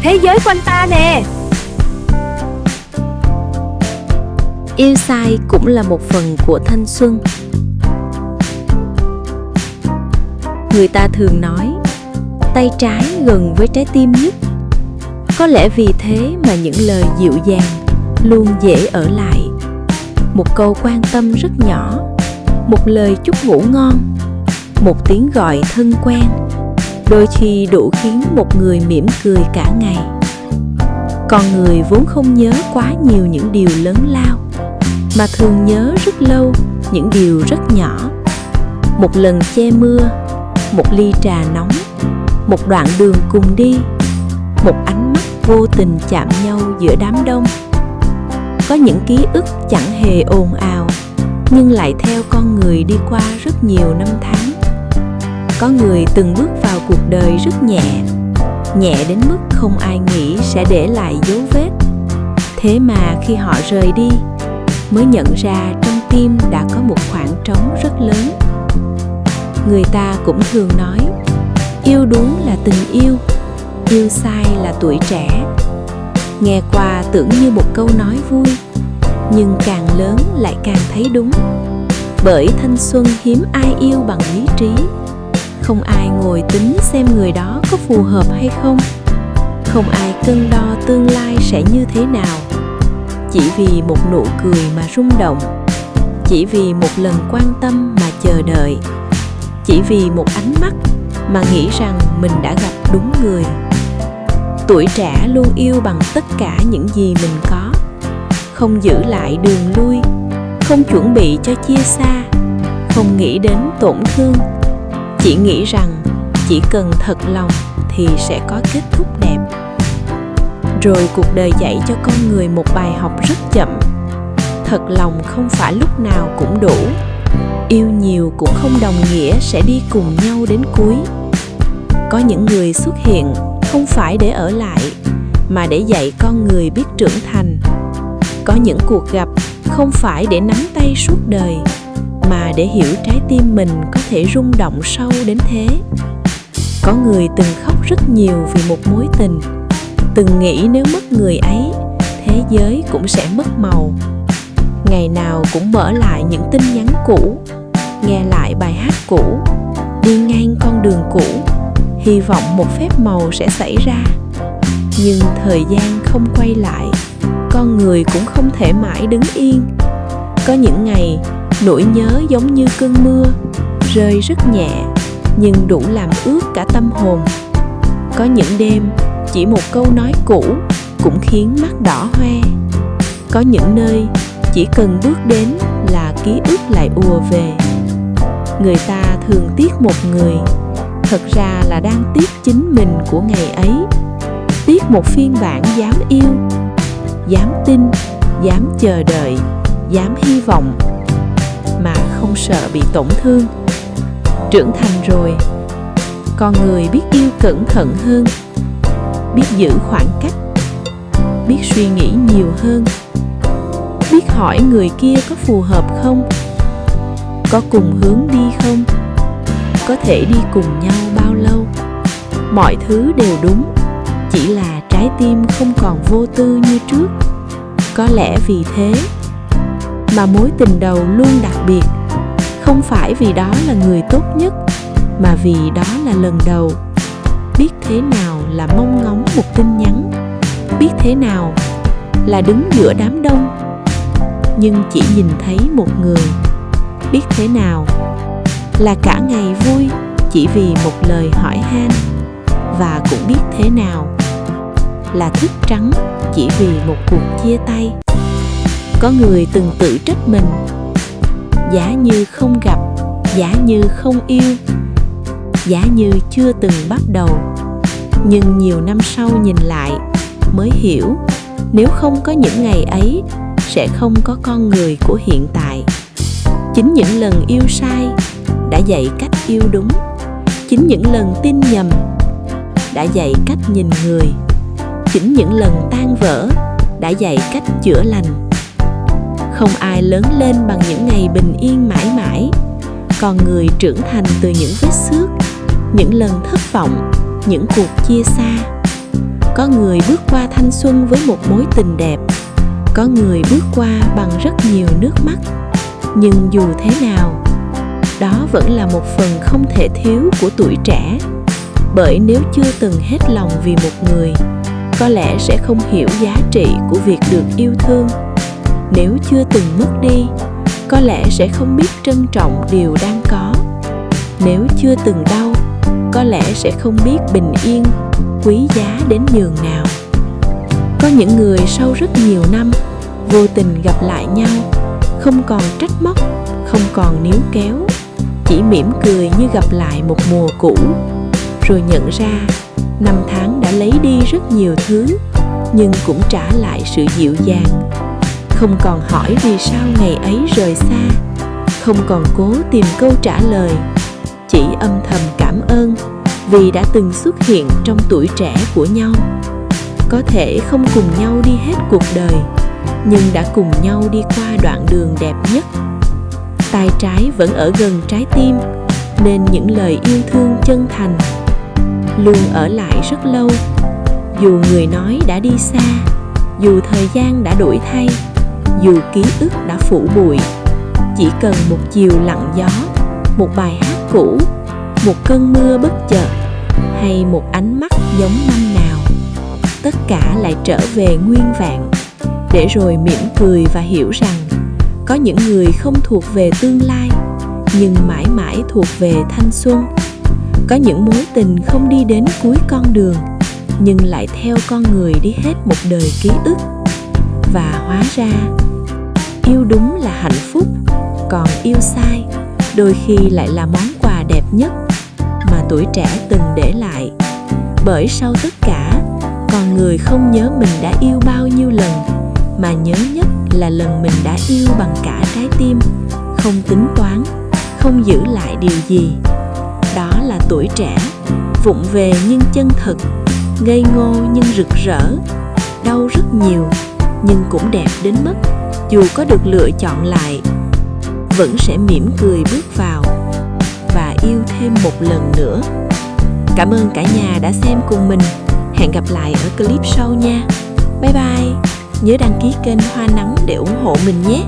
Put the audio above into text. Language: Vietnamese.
thế giới quanh ta nè. Yêu sai cũng là một phần của thanh xuân. Người ta thường nói tay trái gần với trái tim nhất. Có lẽ vì thế mà những lời dịu dàng luôn dễ ở lại. Một câu quan tâm rất nhỏ, một lời chúc ngủ ngon, một tiếng gọi thân quen, đôi khi đủ khiến một người mỉm cười cả ngày. Con người vốn không nhớ quá nhiều những điều lớn lao, mà thường nhớ rất lâu những điều rất nhỏ. Một lần che mưa, một ly trà nóng, một đoạn đường cùng đi, một ánh mắt vô tình chạm nhau giữa đám đông. Có những ký ức chẳng hề ồn ào, nhưng lại theo con người đi qua rất nhiều năm tháng. Có người từng bước vào cuộc đời rất nhẹ, nhẹ đến mức không ai nghĩ sẽ để lại dấu vết. Thế mà khi họ rời đi, mới nhận ra trong tim đã có một khoảng trống rất lớn. Người ta cũng thường nói, yêu đúng là tình yêu, yêu sai là tuổi trẻ. Nghe qua tưởng như một câu nói vui, nhưng càng lớn lại càng thấy đúng. Bởi thanh xuân hiếm ai yêu bằng lý trí. Không ai ngồi tính xem người đó có phù hợp hay không. Không ai cân đo tương lai sẽ như thế nào. Chỉ vì một nụ cười mà rung động, chỉ vì một lần quan tâm mà chờ đợi, chỉ vì một ánh mắt mà nghĩ rằng mình đã gặp đúng người. Tuổi trẻ luôn yêu bằng tất cả những gì mình có, không giữ lại đường lui, không chuẩn bị cho chia xa, không nghĩ đến tổn thương. Chỉ nghĩ rằng chỉ cần thật lòng thì sẽ có kết thúc đẹp. Rồi cuộc đời dạy cho con người một bài học rất chậm. Thật lòng không phải lúc nào cũng đủ. Yêu nhiều cũng không đồng nghĩa sẽ đi cùng nhau đến cuối. Có những người xuất hiện không phải để ở lại, mà để dạy con người biết trưởng thành. Có những cuộc gặp không phải để nắm tay suốt đời, mà để hiểu trái tim mình có thể rung động sâu đến thế. Có người từng khóc rất nhiều vì một mối tình, từng nghĩ nếu mất người ấy, thế giới cũng sẽ mất màu. Ngày nào cũng mở lại những tin nhắn cũ, nghe lại bài hát cũ, đi ngang con đường cũ, hy vọng một phép màu sẽ xảy ra. Nhưng thời gian không quay lại, con người cũng không thể mãi đứng yên. Có những ngày, nỗi nhớ giống như cơn mưa, rơi rất nhẹ, nhưng đủ làm ướt cả tâm hồn. Có những đêm, chỉ một câu nói cũ cũng khiến mắt đỏ hoe. Có những nơi, chỉ cần bước đến là ký ức lại ùa về. Người ta thường tiếc một người, thật ra là đang tiếc chính mình của ngày ấy. Tiếc một phiên bản dám yêu, dám tin, dám chờ đợi, dám hy vọng, mà không sợ bị tổn thương. Trưởng thành rồi, con người biết yêu cẩn thận hơn, biết giữ khoảng cách, biết suy nghĩ nhiều hơn, biết hỏi người kia có phù hợp không, có cùng hướng đi không, có thể đi cùng nhau bao lâu. Mọi thứ đều đúng, chỉ là trái tim không còn vô tư như trước. Có lẽ vì thế mà mối tình đầu luôn đặc biệt. Không phải vì đó là người tốt nhất, mà vì đó là lần đầu. Biết thế nào là mong ngóng một tin nhắn, biết thế nào là đứng giữa đám đông nhưng chỉ nhìn thấy một người, biết thế nào là cả ngày vui chỉ vì một lời hỏi han, và cũng biết thế nào là thức trắng chỉ vì một cuộc chia tay. Có người từng tự trách mình, giá như không gặp, giá như không yêu, giá như chưa từng bắt đầu. Nhưng nhiều năm sau nhìn lại mới hiểu, nếu không có những ngày ấy sẽ không có con người của hiện tại. Chính những lần yêu sai đã dạy cách yêu đúng. Chính những lần tin nhầm đã dạy cách nhìn người. Chính những lần tan vỡ đã dạy cách chữa lành. Không ai lớn lên bằng những ngày bình yên mãi mãi. Còn người trưởng thành từ những vết xước, những lần thất vọng, những cuộc chia xa. Có người bước qua thanh xuân với một mối tình đẹp, có người bước qua bằng rất nhiều nước mắt. Nhưng dù thế nào, đó vẫn là một phần không thể thiếu của tuổi trẻ. Bởi nếu chưa từng hết lòng vì một người, có lẽ sẽ không hiểu giá trị của việc được yêu thương. Nếu chưa từng mất đi, có lẽ sẽ không biết trân trọng điều đang có. Nếu chưa từng đau, có lẽ sẽ không biết bình yên quý giá đến nhường nào. Có những người sau rất nhiều năm vô tình gặp lại nhau, không còn trách móc, không còn níu kéo, chỉ mỉm cười như gặp lại một mùa cũ. Rồi nhận ra năm tháng đã lấy đi rất nhiều thứ, nhưng cũng trả lại sự dịu dàng. Không còn hỏi vì sao ngày ấy rời xa, không còn cố tìm câu trả lời, chỉ âm thầm cảm ơn vì đã từng xuất hiện trong tuổi trẻ của nhau. Có thể không cùng nhau đi hết cuộc đời, nhưng đã cùng nhau đi qua đoạn đường đẹp nhất. Tay trái vẫn ở gần trái tim, nên những lời yêu thương chân thành luôn ở lại rất lâu. Dù người nói đã đi xa, dù thời gian đã đổi thay, dù ký ức đã phủ bụi, chỉ cần một chiều lặng gió, một bài hát cũ, một cơn mưa bất chợt, hay một ánh mắt giống năm nào, tất cả lại trở về nguyên vẹn, để rồi mỉm cười và hiểu rằng có những người không thuộc về tương lai, nhưng mãi mãi thuộc về thanh xuân. Có những mối tình không đi đến cuối con đường, nhưng lại theo con người đi hết một đời ký ức. Và hóa ra, yêu đúng là hạnh phúc, còn yêu sai đôi khi lại là món quà đẹp nhất mà tuổi trẻ từng để lại. Bởi sau tất cả, con người không nhớ mình đã yêu bao nhiêu lần, mà nhớ nhất là lần mình đã yêu bằng cả trái tim, không tính toán, không giữ lại điều gì. Đó là tuổi trẻ, vụng về nhưng chân thật, ngây ngô nhưng rực rỡ, đau rất nhiều nhưng cũng đẹp đến mức dù có được lựa chọn lại, vẫn sẽ mỉm cười bước vào và yêu thêm một lần nữa. Cảm ơn cả nhà đã xem cùng mình. Hẹn gặp lại ở clip sau nha. Bye bye. Nhớ đăng ký kênh Hoa Nắng để ủng hộ mình nhé.